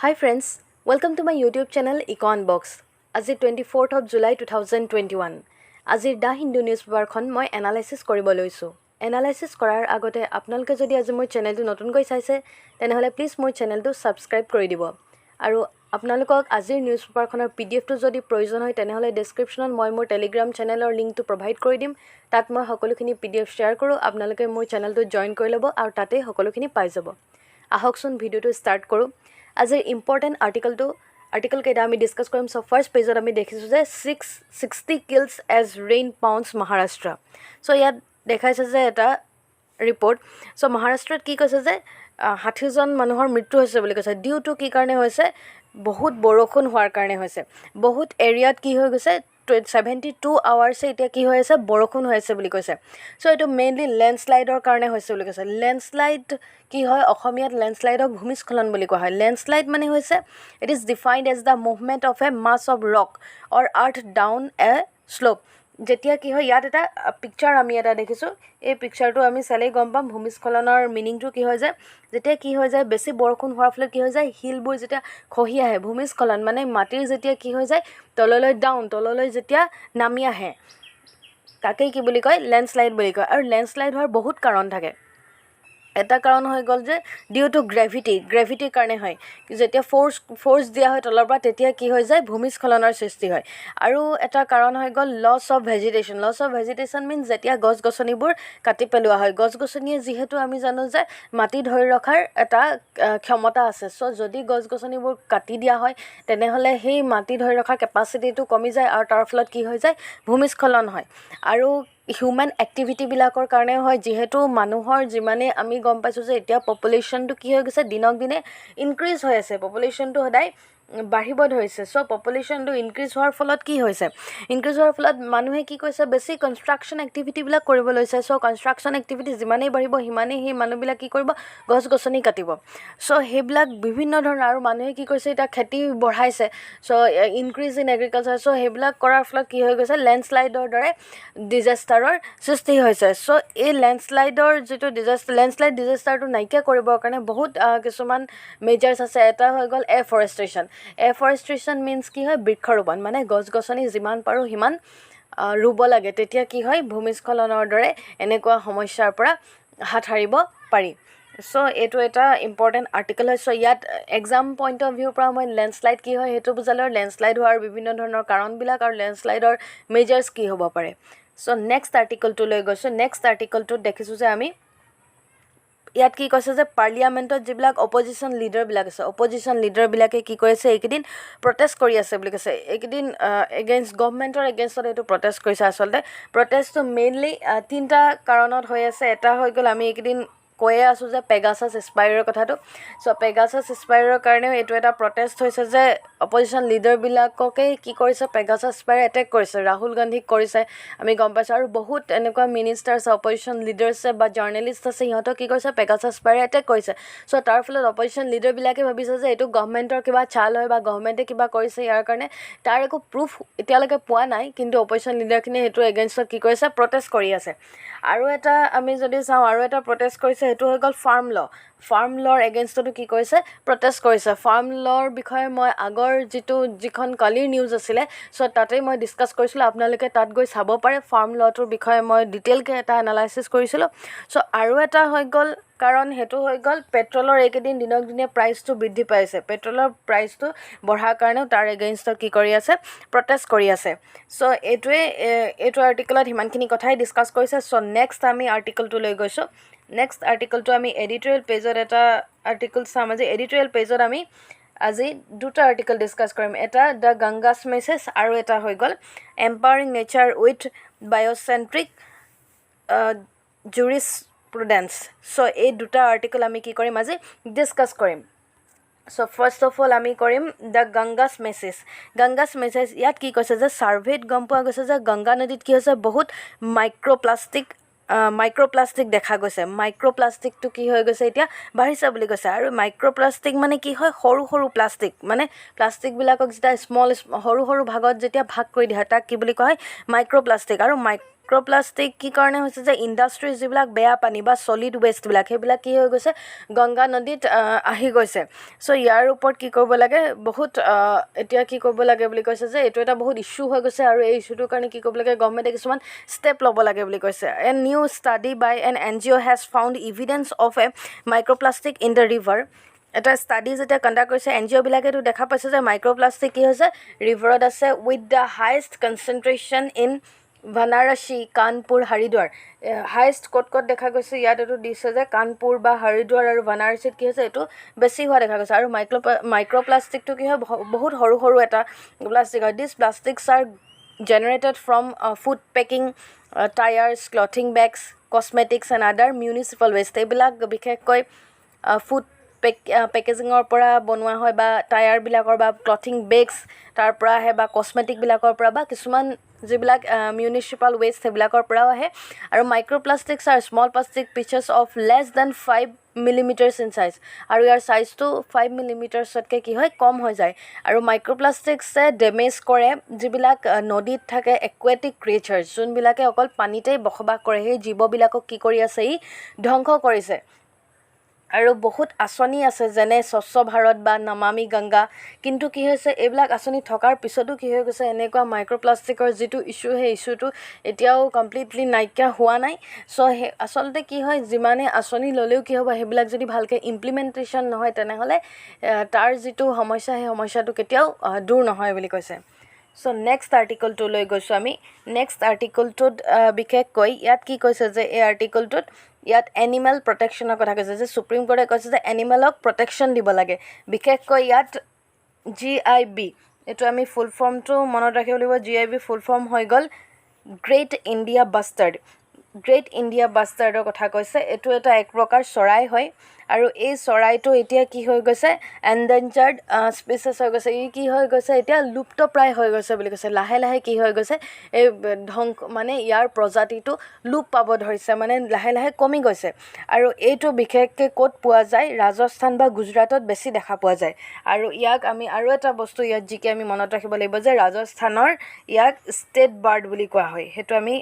Hi friends, welcome to my YouTube channel Econ Box. আজি 24th of July 2021. আজিৰ দা Hindu news পেপাৰখন মই analysis কৰিব লৈছোঁ। এনালাইচিছ কৰাৰ আগতে আপোনালোকে যদি আজি মোৰ চেনেলটো নতুনকৈ চাইছে তেনেহ'লে প্লিজ মোৰ চেনেলটো ছাবস্ক্ৰাইব কৰি দিব। আৰু আপোনালোকক আজিৰ নিউজ পেপাৰখনৰ PDFটো যদি প্ৰয়োজন হয় তেনেহ'লে ডেছক্ৰিপশ্যনত মই মোৰ টেলিগ্ৰাম চেনেলৰ লিংকটো প্ৰভাইড কৰি দিম। তাত মই সকলোখিনি PDF শ্বেয়াৰ কৰোঁ। আপোনালোকে মোৰ চেনেলটো জইন কৰি ল'ব আৰু তাতে সকলোখিনি পাই যাব। আহকচোন ভিডিঅ'টো ষ্টাৰ্ট কৰোঁ। আজিৰ ইম্পৰ্টেণ্ট আৰ্টিকল কেইটা আমি ডিছকাছ কৰিম। চ' ফাৰ্ষ্ট পেজত আমি দেখিছোঁ যে 660 kills as rain pounds Maharashtra. চ' ইয়াত দেখাইছে যে এটা ৰিপৰ্ট। চ' মহাৰাষ্ট্ৰত কি কৈছে যে 60জন মানুহৰ মৃত্যু হৈছে বুলি কৈছে। ডিউ টু কি কাৰণে হৈছে? বহুত বৰষুণ হোৱাৰ কাৰণে হৈছে। বহুত এৰিয়াত কি হৈ গৈছে 72 আৱাৰ্ছে এতিয়া কি হৈ আছে বৰষুণ হৈ আছে বুলি কৈছে। চ' এইটো মেইনলি লেণ্ডশ্লাইডৰ কাৰণে হৈছে বুলি কৈছে। লেণ্ডশ্লাইড কি হয়? অসমীয়াত লেণ্ডশ্লাইডক ভূমিস্খলন বুলি কোৱা হয়। লেণ্ডশ্লাইড মানে হৈছে it is defined as the movement of a mass of rock or earth down a slope. যেতিয়া কি হয় ইয়াত এটা পিকচাৰ আমি এটা দেখিছোঁ। এই পিকচাৰটো আমি চালেই গম পাম ভূমিস্খলনৰ মিনিংটো কি হৈ যায়। যেতিয়া কি হৈ যায় বেছি বৰষুণ হোৱাৰ ফলত কি হৈ যায় শিলবোৰ যেতিয়া খহি আহে। ভূমিস্খলন মানে মাটিৰ যেতিয়া কি হৈ যায় তললৈ যেতিয়া নামি আহে তাকেই কি বুলি কয় লেণ্ডশ্লাইড বুলি কয়। আৰু লেণ্ডশ্লাইড হোৱাৰ বহুত কাৰণ থাকে। এটা কাৰণ হৈ গ'ল যে ডিউ টু গ্ৰেভিটিৰ কাৰণে হয়। যেতিয়া ফ'ৰ্চ দিয়া হয় তলৰ পৰা তেতিয়া কি হৈ যায় ভূমিস্খলনৰ সৃষ্টি হয়। আৰু এটা কাৰণ হৈ গ'ল লছ অফ ভেজিটেশ্যন মিনছ যেতিয়া গছ গছনিবোৰ কাটি পেলোৱা হয়। গছ গছনিয়ে যিহেতু আমি জানো যে মাটি ধৰি ৰখাৰ এটা ক্ষমতা আছে। চ' যদি গছ গছনিবোৰ কাটি দিয়া হয় তেনেহ'লে সেই মাটি ধৰি ৰখাৰ কেপাচিটিটো কমি যায় আৰু তাৰ ফলত কি হৈ যায় ভূমিস্খলন হয়। আৰু হিউমেন এক্টিভিটিবিলাকৰ কাৰণেও হয়। যিহেতু মানুহৰ যিমানে আমি গম পাইছোঁ যে এতিয়া পপুলেশ্যনটো কি হৈ গৈছে দিনক দিনে ইনক্ৰিজ হৈ আছে। পপুলেশ্যনটো সদায় বাঢ়িব ধৰিছে। চ' পপুলেশ্যনটো ইনক্ৰিজ হোৱাৰ ফলত কি হৈছে মানুহে কি কৈছে বেছি কনষ্ট্ৰাকশ্যন এক্টিভিটিবিলাক কৰিব লৈছে। চ' কনষ্ট্ৰাকশ্যন এক্টিভিটি যিমানেই বাঢ়িব সিমানেই সেই মানুহবিলাক কি কৰিব গছ গছনি কাটিব। চ' সেইবিলাক বিভিন্ন ধৰণৰ আৰু মানুহে কি কৰিছে এতিয়া খেতি বঢ়াইছে। চ' ইনক্ৰিজ ইন এগ্ৰিকালচাৰ। চ' সেইবিলাক কৰাৰ ফলত কি হৈ গৈছে লেণ্ডশ্লাইডৰ দৰে ডিজাষ্টাৰৰ সৃষ্টি হৈছে। চ' এই লেণ্ডশ্লাইডৰ যিটো লেণ্ডশ্লাইড ডিজাষ্টাৰটো নাইকিয়া কৰিবৰ কাৰণে বহুত কিছুমান মেজাৰ্ছ আছে। এটা হৈ গ'ল এফৰেষ্ট্ৰেশ্যন মিনছ কি হয় বৃক্ষৰোপণ মানে গছ গছনি যিমান পাৰোঁ সিমান ৰুব লাগে। তেতিয়া কি হয় ভূমিস্খলনৰ দৰে এনেকুৱা সমস্যাৰ পৰা হাত সাৰিব পাৰি। চ' এইটো এটা ইম্পৰ্টেণ্ট আৰ্টিকল হয়। চ' ইয়াত এক্সাম পইণ্ট অফ ভিউৰ পৰা মই লেণ্ডশ্লাইড কি হয় সেইটো বুজালোঁ। লেণ্ডশ্লাইড হোৱাৰ বিভিন্ন ধৰণৰ কাৰণবিলাক আৰু লেণ্ডশ্লাইডৰ মেজাৰ্ছ কি হ'ব পাৰে। চ' নেক্সট আৰ্টিকলটোলৈ গৈছোঁ। নেক্সট আৰ্টিকলটোত দেখিছোঁ যে আমি ইয়াত কি কৈছে যে পাৰ্লিয়ামেণ্টত যিবিলাক অপজিশ্যন লিডাৰবিলাকে কি কৰিছে এইকেইদিন প্ৰটেষ্ট কৰি আছে বুলি কৈছে। এইকেইদিন গভৰ্ণমেণ্টৰ এগেইনষ্টত এইটো প্ৰটেষ্ট কৰিছে। আচলতে প্ৰটেষ্টটো মেইনলি 3টা কাৰণত হৈ আছে। এটা হৈ গ'ল আমি এইকেইদিন কৈয়ে আছোঁ যে পেগাছাছ স্পাইৰৰ কথাটো। চ' পেগাছাছ স্পাইৰৰ কাৰণেও এইটো এটা প্ৰটেষ্ট হৈছে যে অপজিশ্যন লিডাৰবিলাককেই কি কৰিছে পেগাছাছ স্পাইৰে এটেক কৰিছে। ৰাহুল গান্ধীক কৰিছে আমি গম পাইছোঁ। আৰু বহুত এনেকুৱা মিনিষ্টাৰ্ছ অপজিশ্যন লিডাৰ্ছে বা জাৰ্নেলিষ্ট আছে সিহঁতক কি কৰিছে পেগাছাছ স্পাইৰে এটেক কৰিছে। চ' তাৰ ফলত অপজিশ্যন লিডাৰবিলাকে ভাবিছে যে এইটো গভৰ্ণমেণ্টৰ কিবা চাল হয় বা গভৰ্ণমেণ্টে কিবা কৰিছে ইয়াৰ কাৰণে। তাৰ একো প্ৰুফ এতিয়ালৈকে পোৱা নাই কিন্তু অপজিশ্যন লিডাৰখিনিয়ে সেইটো এগেইনষ্টত কি কৰিছে প্ৰটেষ্ট কৰি আছে। আৰু এটা আমি যদি চাওঁ আৰু এটা প্ৰটেষ্ট কৰিছে সেইটো হৈ গ'ল ফাৰ্ম লৰ এগেইনষ্টতো কি কৰিছে প্ৰটেষ্ট কৰিছে। ফাৰ্ম লৰ বিষয়ে মই আগৰ যিখন কালিৰ নিউজ আছিলে চ' তাতেই মই ডিছকাছ কৰিছিলোঁ। আপোনালোকে তাত গৈ চাব পাৰে। ফাৰ্ম লটোৰ বিষয়ে মই ডিটেইলকৈ এটা এনালাইচিছ কৰিছিলোঁ। চ' আৰু এটা হৈ গ'ল কাৰণ সেইটো হৈ গ'ল পেট্ৰলৰ এইকেইদিন দিনক দিনে প্ৰাইচটো বৃদ্ধি পাইছে। পেট্ৰলৰ প্ৰাইচটো বঢ়াৰ কাৰণেও তাৰ এগেইনষ্টত কি কৰি আছে প্ৰটেষ্ট কৰি আছে। চ' এইটো আৰ্টিকলত সিমানখিনি কথাই ডিছকাছ কৰিছে। চ' নেক্সট আমি আৰ্টিকলটোলৈ গৈছোঁ। নেক্সট আৰ্টিকলটো আমি এডিটৰিয়েল পেজত এটা আৰ্টিকল চাম। এডিটৰিয়েল পেজত আমি আজি 2টা আৰ্টিকল ডিছকাছ কৰিম। এটা দ্য গংগাছ মেছেজ আৰু এটা হৈ গ'ল এম্পাৱাৰিং নেচাৰ উইথ বায়'চেণ্ট্ৰিক জুৰিছপ্ৰুডেন্স। চ' এই 2টা আৰ্টিকল আমি কি কৰিম আজি ডিছকাছ কৰিম। চ' ফাৰ্ষ্ট অফ অল আমি কৰিম দ্য গংগাছ মেছেজ। ইয়াত কি কৈছে যে ছাৰ্ভেত গম পোৱা গৈছে যে গংগা নদীত কি হৈছে বহুত মাইক্ৰ'প্লাষ্টিক দেখা গৈছে। মাইক্ৰ'প্লাষ্টিকটো কি হৈ গৈছে এতিয়া বাঢ়িছে বুলি কৈছে। আৰু মাইক্ৰ'প্লাষ্টিক মানে কি হয় সৰু প্লাষ্টিক মানে প্লাষ্টিকবিলাকক যেতিয়া সৰু ভাগত যেতিয়া ভাগ কৰি দিয়া হয় তাক কি বুলি কোৱা হয় মাইক্ৰ'প্লাষ্টিক। আৰু মাইক্ৰ'প্লাষ্টিক কি কাৰণে হৈছে যে ইণ্ডাষ্ট্ৰীৰ যিবিলাক বেয়া পানী বা ছলিড ৱেষ্টবিলাক সেইবিলাক কি হৈ গৈছে গংগা নদীত আহি গৈছে চ' ইয়াৰ ওপৰত কি কৰিব লাগে বহুত এতিয়া কি কৰিব লাগে বুলি কৈছে যে এইটো এটা বহুত ইছ্যু হৈ গৈছে আৰু এই ইছ্যুটোৰ কাৰণে কি কৰিব লাগে গভৰ্ণমেণ্টে কিছুমান ষ্টেপ ল'ব লাগে বুলি কৈছে a new study by an NGO has found evidence of a microplastic in the river এটা ষ্টাডি যেতিয়া কণ্ডাক্ট কৰিছে NGOবিলাকেতো দেখা পাইছে যে মাইক্ৰ'প্লাষ্টিক কি হৈছে ৰিভাৰত আছে with the highest concentration in Banarasi Kanpur Haridwar highest ক'ত দেখা গৈছে ইয়াত এইটো দিছে যে কানপুৰ বা হৰিদ্বাৰ আৰু বানাৰসীত কি হৈছে এইটো বেছি হোৱা দেখা গৈছে আৰু মাইক্ৰ'প্লাষ্টিকটো কি হয় বহুত সৰু সৰু এটা প্লাষ্টিক হয় this plastics are generated from food packing tyres clothing bags cosmetics and other municipal waste এইবিলাক বিশেষকৈ ফুড পেকেজিঙৰ পৰা বনোৱা হয় বা টায়াৰবিলাকৰ বা ক্লথিং বেগছ তাৰ পৰা আহে বা কছমেটিকবিলাকৰ পৰা বা কিছুমান যিবিলাক মিউনিচিপাল ৱেষ্ট সেইবিলাকৰ পৰাও আহে আৰু microplastics are small plastic pieces of less than 5 millimetres in size আৰু ইয়াৰ চাইজটো 5 মিলিমিটাৰ্ছতকৈ কি হয় কম হৈ যায় আৰু মাইক্ৰ'প্লাষ্টিকছে ডেমেজ কৰে যিবিলাক নদীত থাকে একুৱেটিক ক্ৰিয়েচাৰ্ছ যোনবিলাকে অকল পানীতেই বসবাস কৰে সেই জীৱবিলাকক কি কৰি আছে ই ধ্বংস কৰিছে আৰু বহুত আঁচনি আছে যেনে স্বচ্ছ ভাৰত বা নমামি গংগা কিন্তু কি হৈছে এইবিলাক আঁচনি থকাৰ পিছতো কি হৈ গৈছে এনেকুৱা মাইক্ৰ'প্লাষ্টিকৰ যিটো ইছ্যু সেই ইছ্যুটো এতিয়াও কমপ্লিটলি নাইকিয়া হোৱা নাই চ' আচলতে কি হয় যিমানে আঁচনি ল'লেও কি হ'ব সেইবিলাক যদি ভালকৈ ইমপ্লিমেণ্টেশ্যন নহয় তেনেহ'লে তাৰ যিটো সমস্যা সেই সমস্যাটো কেতিয়াও দূৰ নহয় বুলি কৈছে চ' নেক্সট আৰ্টিকলটোলৈ গৈছোঁ আমি নেক্সট আৰ্টিকলটোত বিশেষকৈ ইয়াত কি কৈছে যে এই আৰ্টিকলটোত ইয়াত এনিমেল প্ৰটেকশ্যনৰ কথা কৈছে যে সুপ্ৰিম কোৰ্টে কৈছে যে এনিমেলক প্ৰটেকশ্যন দিব লাগে বিশেষকৈ ইয়াত GIB এইটো আমি ফুল ফৰ্মটো মনত ৰাখিব লাগিব GIB ফুল ফৰ্ম হৈ গ'ল great India bustard great India বাষ্টাৰ্ডৰ কথা কৈছে এইটো এটা এক প্ৰকাৰ চৰাই হয় আৰু এই চৰাইটো এতিয়া কি হৈ গৈছে এণ্ডেঞ্জাৰ্ড স্পেচেছ হৈ গৈছে ই কি হৈ গৈছে এতিয়া লুপ্তপ্ৰায় হৈ গৈছে বুলি কৈছে লাহে লাহে কি হৈ গৈছে এই মানে ইয়াৰ প্ৰজাতিটো লোপ পাব ধৰিছে মানে লাহে লাহে কমি গৈছে আৰু এইটো বিশেষকৈ ক'ত পোৱা যায় ৰাজস্থান বা গুজৰাটত বেছি দেখা পোৱা যায় আৰু ইয়াক আমি আৰু এটা বস্তু ইয়াত যিকে আমি মনত ৰাখিব লাগিব যে ৰাজস্থানৰ ইয়াক ষ্টেট বাৰ্ড বুলি কোৱা হয় সেইটো আমি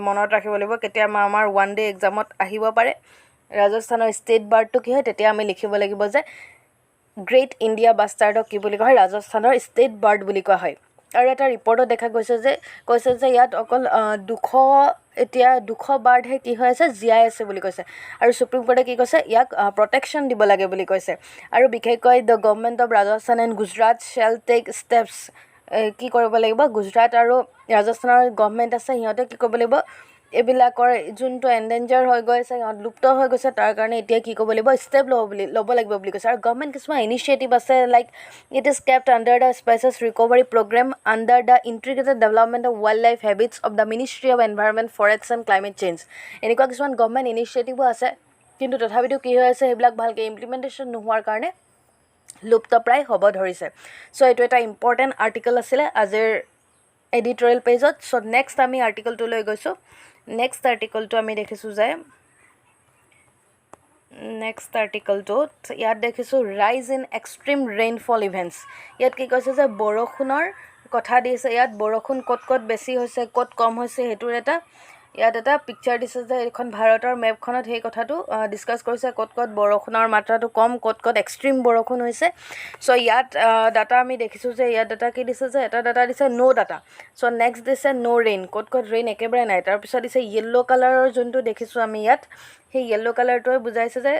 মনত ৰাখিব লাগিব কেতিয়াবা আমাৰ ওৱান ডে এক্সামত আহিব পাৰে ৰাজস্থানৰ ষ্টেট বাৰ্ডটো কি হয় তেতিয়া আমি লিখিব লাগিব যে গ্ৰেট ইণ্ডিয়া বাষ্টাৰ্ডক কি বুলি কোৱা হয় ৰাজস্থানৰ ষ্টেট বাৰ্ড বুলি কোৱা হয় আৰু এটা ৰিপৰ্টত দেখা কৈছে যে ইয়াত অকল 200 বাৰ্ডহে কি হৈ আছে জীয়াই আছে বুলি কৈছে আৰু সুপ্ৰিম কোৰ্টে কি কৈছে ইয়াক প্ৰটেকশ্যন দিব লাগে বুলি কৈছে আৰু বিশেষকৈ the government of Rajasthan and Gujarat shall take steps কি কৰিব লাগিব গুজৰাট আৰু ৰাজস্থানৰ গভৰ্ণমেণ্ট আছে সিহঁতে কি কৰিব লাগিব এইবিলাকৰ যোনটো এণ্ডেঞ্জাৰ হৈ গৈছে সিহঁত লুপ্ত হৈ গৈছে তাৰ কাৰণে এতিয়া কি কৰিব লাগিব ষ্টেপ ল'ব লাগিব বুলি কৈছে আৰু গভৰ্ণমেণ্ট কিছুমান ইনিচিয়েটিভ আছে like it is kept under the species recovery programme under the integrated development of wildlife habitats of the ministry of environment forests and climate change এনেকুৱা কিছুমান গভৰ্ণমেণ্ট ইনিচিয়েটিভো আছে কিন্তু তথাপিতো কি হৈ আছে সেইবিলাক ভালকৈ ইমপ্লিমেণ্টেশ্যন নোহোৱাৰ কাৰণে লুপ্তপ্ৰায় হ'ব ধৰিছে চ' এইটো এটা ইম্পৰ্টেণ্ট আৰ্টিকল আছিলে আজিৰ এডিটৰিয়েল পেজত চ' নেক্সট আমি আৰ্টিকলটোলৈ গৈছোঁ নেক্সট আৰ্টিকলটো আমি দেখিছোঁ যে নেক্সট আৰ্টিকলটোত ইয়াত দেখিছোঁ ৰাইজ ইন এক্সট্ৰিম ৰেইনফল ইভেণ্টছ ইয়াত কি কৈছে যে বৰষুণৰ কথা দিছে ইয়াত বৰষুণ ক'ত বেছি হৈছে ক'ত কম হৈছে সেইটোৰ ইয়াত এটা পিকচাৰ দিছে যে এইখন ভাৰতৰ মেপখনত সেই কথাটো ডিছকাছ কৰিছে ক'ত বৰষুণৰ মাত্ৰাটো কম ক'ত এক্সট্ৰিম বৰষুণ হৈছে চ' ইয়াত ডাটা আমি দেখিছোঁ যে ইয়াত ডাটা কি দিছে যে এটা ডাটা দিছে ন' ডাটা চ' নেক্সট দিছে ন' ৰেইন ক'ত ৰেইন একেবাৰে নাই তাৰপিছত দিছে য়েল্ল' কালাৰৰ যোনটো দেখিছোঁ আমি ইয়াত সেই য়েল্ল' কালাৰটোৱে বুজাইছে যে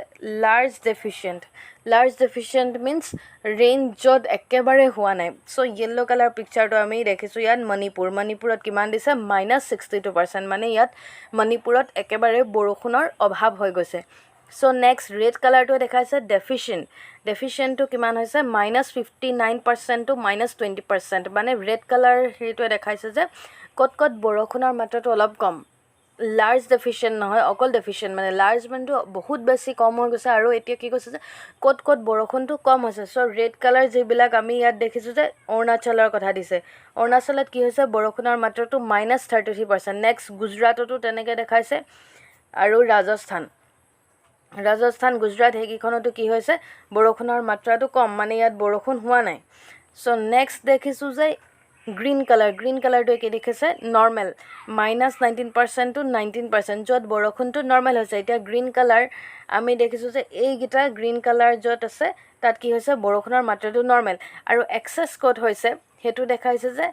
লাৰ্জ ডেফিচিয়েণ্ট মিনছ ৰেইন য'ত একেবাৰে হোৱা নাই চ' য়েল্ল' কালাৰ পিকচাৰটো আমি দেখিছোঁ ইয়াত মণিপুৰত কিমান দিছে -62% মানে ইয়াত মণিপুৰত একেবাৰে বৰষুণৰ অভাৱ হৈ গৈছে চ' নেক্সট ৰেড কালাৰটোৱে দেখাইছে ডেফিচিয়েণ্টটো কিমান হৈছে -59% to -20% মানে ৰেড কালাৰ সেইটোৱে দেখাইছে যে ক'ত বৰষুণৰ মাত্ৰাটো অলপ কম লাৰ্জ ডেফিচিয়েণ্ট নহয় অকল ডেফিচিয়েণ্ট মানে লাৰ্জ মানটো বহুত বেছি কম হৈ গৈছে আৰু এতিয়া কি কৈছে যে ক'ত বৰষুণটো কম হৈছে চ' ৰেড কালাৰ যিবিলাক আমি ইয়াত দেখিছোঁ যে অৰুণাচলৰ কথা দিছে অৰুণাচলত কি হৈছে বৰষুণৰ মাত্ৰাটো -33% নেক্সট গুজৰাটতো তেনেকৈ দেখাইছে আৰু ৰাজস্থান গুজৰাট সেইকেইখনতো কি হৈছে বৰষুণৰ মাত্ৰাটো কম মানে ইয়াত বৰষুণ হোৱা নাই চ' নেক্সট দেখিছোঁ যে গ্ৰীণ কালাৰটোৱে কি দেখিছে নৰ্মেল -19% to 19%, য'ত বৰষুণটো নৰ্মেল হৈছে। এতিয়া গ্ৰীণ কালাৰ আমি দেখিছোঁ যে এইকেইটা গ্ৰীণ কালাৰ য'ত আছে তাত কি হৈছে বৰষুণৰ মাত্ৰাটো নৰ্মেল, আৰু এক্সেছ ক'ত হৈছে সেইটো দেখাইছে যে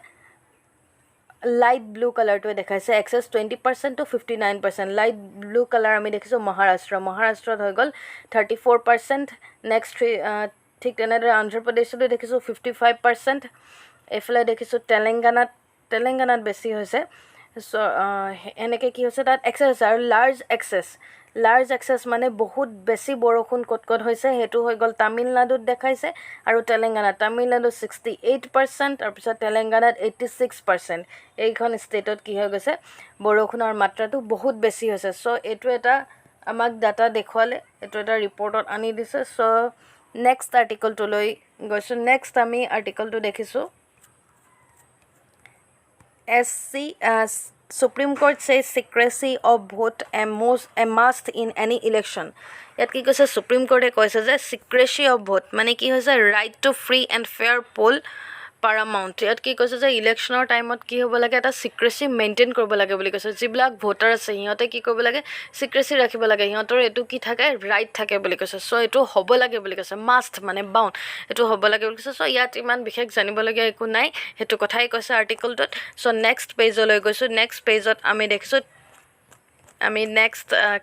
লাইট ব্লু কালাৰটোৱে দেখাইছে excess 20% to 59%। Light blue colour আমি দেখিছোঁ মহাৰাষ্ট্ৰত হৈ গ'ল 34%। নেক্সট ঠিক তেনেদৰে অন্ধ্ৰপ্ৰদেশতো দেখিছোঁ 55%। এইফালে দেখিছোঁ তেলেংগানাত বেছি হৈছে। চ' এনেকৈ কি হৈছে তাত এক্সেছ হৈছে, আৰু লাৰ্জ এক্সেছ মানে বহুত বেছি বৰষুণ ক'ত হৈছে সেইটো হৈ গ'ল তামিলনাডুত দেখাইছে আৰু তামিলনাডুত 68%, তাৰপিছত তেলেংগানাত 86%। এইখন ষ্টেটত কি হৈ গৈছে বৰষুণৰ মাত্ৰাটো বহুত বেছি হৈছে। চ' এইটো এটা আমাক ডাটা দেখুৱালে, এইটো এটা ৰিপৰ্টত আনি দিছে। চ' নেক্সট আৰ্টিকলটোলৈ গৈছোঁ। নেক্সট আমি আৰ্টিকলটো দেখিছোঁ Supreme Court says secrecy of vote a must in any election। ইয়াত কি কৈছে সুপ্ৰিম কোৰ্টে কৈছে যে secrecy of vote মানে কি হৈছে right to free and fair poll paramount। ইয়াত কি কৈছে যে ইলেকশ্যনৰ টাইমত কি হ'ব লাগে এটা চিক্ৰেচি মেইনটেইন কৰিব লাগে বুলি কৈছে। যিবিলাক ভোটাৰ আছে সিহঁতে কি কৰিব লাগে চিক্ৰেচি ৰাখিব লাগে, সিহঁতৰ এইটো কি থাকে ৰাইট থাকে বুলি কৈছে। চ' এইটো হ'ব লাগে বুলি কৈছে, মাষ্ট মানে বাউণ্ড, এইটো হ'ব লাগে বুলি কৈছে। চ' ইয়াত ইমান বিশেষ জানিবলগীয়া একো নাই, সেইটো কথাই কৈছে আৰ্টিকলটোত। চ' নেক্সট পেজলৈ গৈছোঁ। নেক্সট পেজত আমি দেখিছোঁ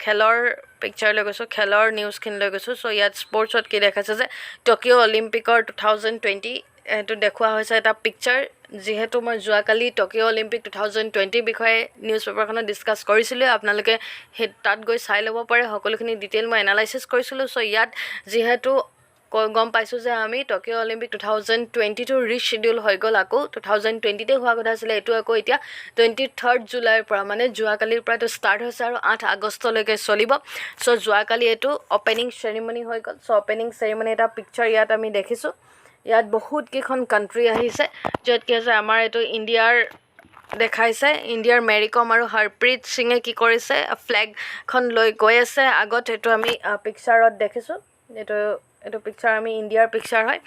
খেলৰ পিকচাৰলৈ গৈছোঁ, খেলৰ নিউজখিনিলৈ গৈছোঁ। চ' ইয়াত স্পৰ্টছত কি দেখাইছে যে টকিঅ' অলিম্পিকৰ 2020 এইটো দেখুওৱা হৈছে এটা পিকচাৰ। যিহেতু মই যোৱাকালি টকিঅ' অলিম্পিক 2020 বিষয়ে নিউজ পেপাৰখনত ডিছকাছ কৰিছিলোঁ, আপোনালোকে সেই তাত গৈ চাই ল'ব পাৰে, সকলোখিনি ডিটেইল মই এনালাইচিছ কৰিছিলোঁ। চ' ইয়াত যিহেতু গম পাইছোঁ যে আমি টকিঅ' অলিম্পিক 2022 ৰিশ্বেডিউল হৈ গ'ল, আকৌ 2020তে হোৱা কথা আছিলে, এইটো আকৌ এতিয়া 23 জুলাইৰ পৰা মানে যোৱাকালিৰ পৰা এইটো ষ্টাৰ্ট হৈছে আৰু 8 আগষ্টলৈকে চলিব। চ' যোৱাকালি এইটো অ'পেনিং চেৰিমনি হৈ গ'ল। চ' অ'পেনিং চেৰিমনি এটা পিকচাৰ ইয়াত আমি দেখিছোঁ। ইয়াত বহুত কেইখন কাণ্ট্ৰি আহিছে, য'ত কি হৈছে আমাৰ এইটো ইণ্ডিয়াৰ দেখাইছে। ইণ্ডিয়াৰ মেৰী কম আৰু হৰপ্ৰীত সিঙে কি কৰিছে ফ্লেগখন লৈ গৈ আছে আগত। এইটো আমি পিকচাৰত দেখিছোঁ, এইটো পিকচাৰ আমি ইণ্ডিয়াৰ পিকচাৰ হয়।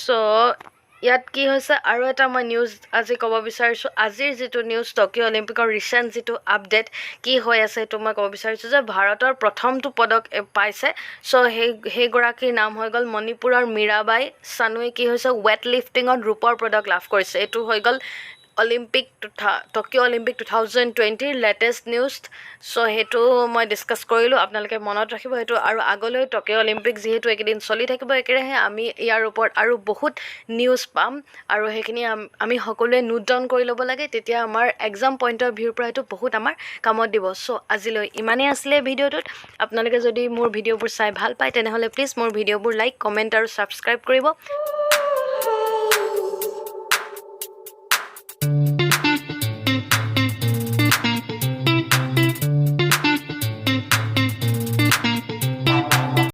চ' ইয়াত কি হৈছে আৰু এটা মই নিউজ আজি ক'ব বিচাৰিছোঁ। আজিৰ যিটো নিউজ টকিঅ' অলিম্পিকৰ ৰিচেণ্ট যিটো আপডেট কি হৈ আছে সেইটো মই ক'ব বিচাৰিছোঁ যে ভাৰতৰ প্ৰথমটো পদক পাইছে। চ' সেইগৰাকীৰ নাম হৈ গ'ল মণিপুৰৰ মীৰাবাই চানুৱে। কি হৈছে ৱেট লিফটিঙত ৰূপৰ পদক লাভ কৰিছে। এইটো হৈ গ'ল টকিঅ' অলিম্পিক 2020 লেটেষ্ট নিউজ। চ' সেইটো মই ডিছকাছ কৰিলোঁ, আপোনালোকে মনত ৰাখিব সেইটো। আৰু আগলৈ টকিঅ' অলিম্পিক যিহেতু এইকেইদিন চলি থাকিব, একেৰাহে আমি ইয়াৰ ওপৰত আৰু বহুত নিউজ পাম, আৰু সেইখিনি আমি সকলোৱে নোট ডাউন কৰি ল'ব লাগে, তেতিয়া আমাৰ এক্সাম পইণ্ট অফ ভিউৰ পৰা সেইটো বহুত আমাৰ কামত দিব। চ' আজিলৈ ইমানেই আছিলে ভিডিঅ'টোত। আপোনালোকে যদি মোৰ ভিডিঅ'বোৰ চাই ভাল পায় তেনেহ'লে প্লিজ মোৰ ভিডিঅ'বোৰ লাইক, কমেণ্ট আৰু ছাবস্ক্ৰাইব কৰিব।